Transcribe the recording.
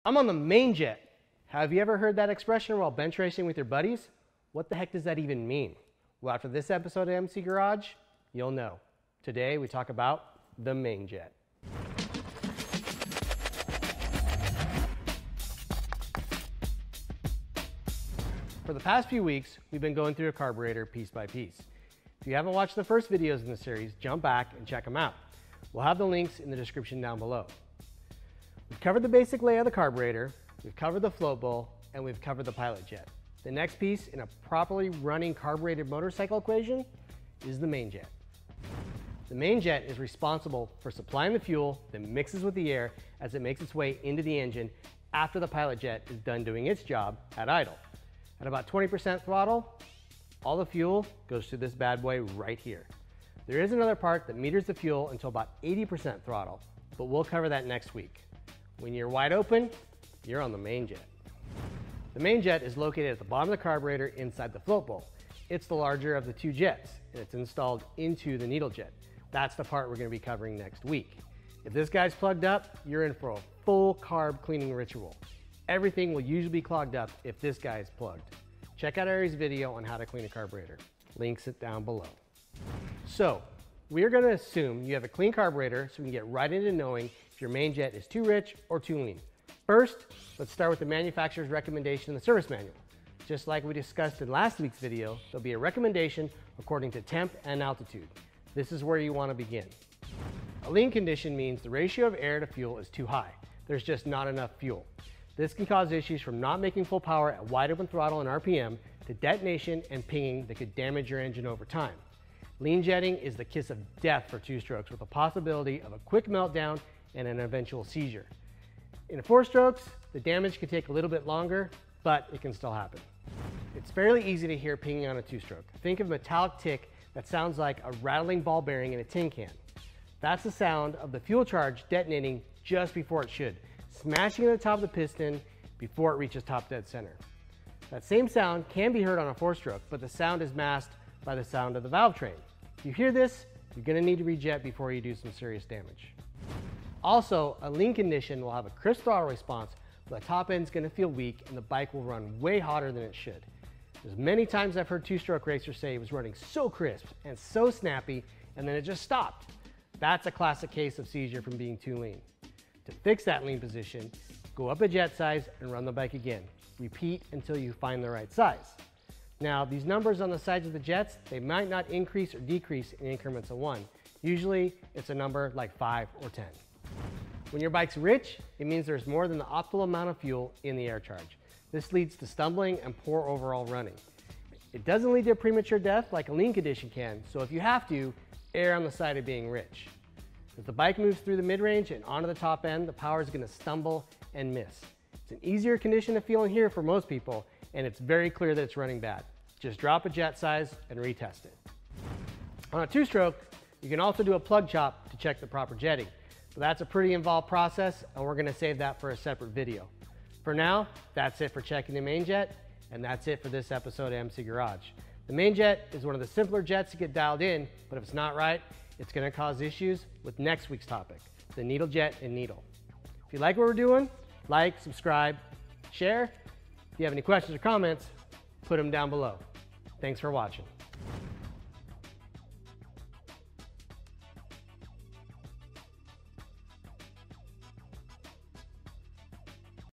I'm on the main jet. Have you ever heard that expression while bench racing with your buddies? What the heck does that even mean? Well, after this episode of MC Garage, you'll know. Today we talk about the main jet. For the past few weeks, we've been going through a carburetor piece by piece. If you haven't watched the first videos in the series, jump back and check them out. We'll have the links in the description down below. We've covered the basic layout of the carburetor, we've covered the float bowl, and we've covered the pilot jet. The next piece in a properly running carbureted motorcycle equation is the main jet. The main jet is responsible for supplying the fuel that mixes with the air as it makes its way into the engine after the pilot jet is done doing its job at idle. At about 20% throttle, all the fuel goes to this bad boy right here. There is another part that meters the fuel until about 80% throttle, but we'll cover that next week. When you're wide open, you're on the main jet. The main jet is located at the bottom of the carburetor inside the float bowl. It's the larger of the two jets, and it's installed into the needle jet. That's the part we're going to be covering next week. If this guy's plugged up, you're in for a full carb cleaning ritual. Everything will usually be clogged up if this guy is plugged. Check out Ari's video on how to clean a carburetor. Links it down below. So, we are going to assume you have a clean carburetor so we can get right into knowing if your main jet is too rich or too lean. First, let's start with the manufacturer's recommendation in the service manual. Just like we discussed in last week's video, there'll be a recommendation according to temp and altitude. This is where you want to begin. A lean condition means the ratio of air to fuel is too high. There's just not enough fuel. This can cause issues from not making full power at wide open throttle and RPM to detonation and pinging that could damage your engine over time. Lean jetting is the kiss of death for two-strokes with a possibility of a quick meltdown and an eventual seizure. In four-strokes, the damage can take a little bit longer, but it can still happen. It's fairly easy to hear pinging on a two-stroke. Think of a metallic tick that sounds like a rattling ball bearing in a tin can. That's the sound of the fuel charge detonating just before it should, smashing at the top of the piston before it reaches top dead center. That same sound can be heard on a four-stroke, but the sound is masked by the sound of the valve train. If you hear this, you're going to need to rejet before you do some serious damage. Also, a lean condition will have a crisp throttle response, but the top end's going to feel weak and the bike will run way hotter than it should. There's many times I've heard two-stroke racers say it was running so crisp and so snappy, and then it just stopped. That's a classic case of seizure from being too lean. To fix that lean position, go up a jet size and run the bike again. Repeat until you find the right size. Now, these numbers on the sides of the jets, they might not increase or decrease in increments of 1. Usually, it's a number like 5 or 10. When your bike's rich, it means there's more than the optimal amount of fuel in the air charge. This leads to stumbling and poor overall running. It doesn't lead to a premature death like a lean condition can, so if you have to, err on the side of being rich. As the bike moves through the mid-range and onto the top end, the power is going to stumble and miss. It's an easier condition to feel in here for most people, and it's very clear that it's running bad. Just drop a jet size and retest it. On a two-stroke, you can also do a plug chop to check the proper jetting. But that's a pretty involved process, and we're going to save that for a separate video. For now, that's it for checking the main jet, and that's it for this episode of MC Garage. The main jet is one of the simpler jets to get dialed in, but if it's not right, it's going to cause issues with next week's topic, the needle jet and needle. If you like what we're doing, like, subscribe, share. If you have any questions or comments, put them down below. Thanks for watching.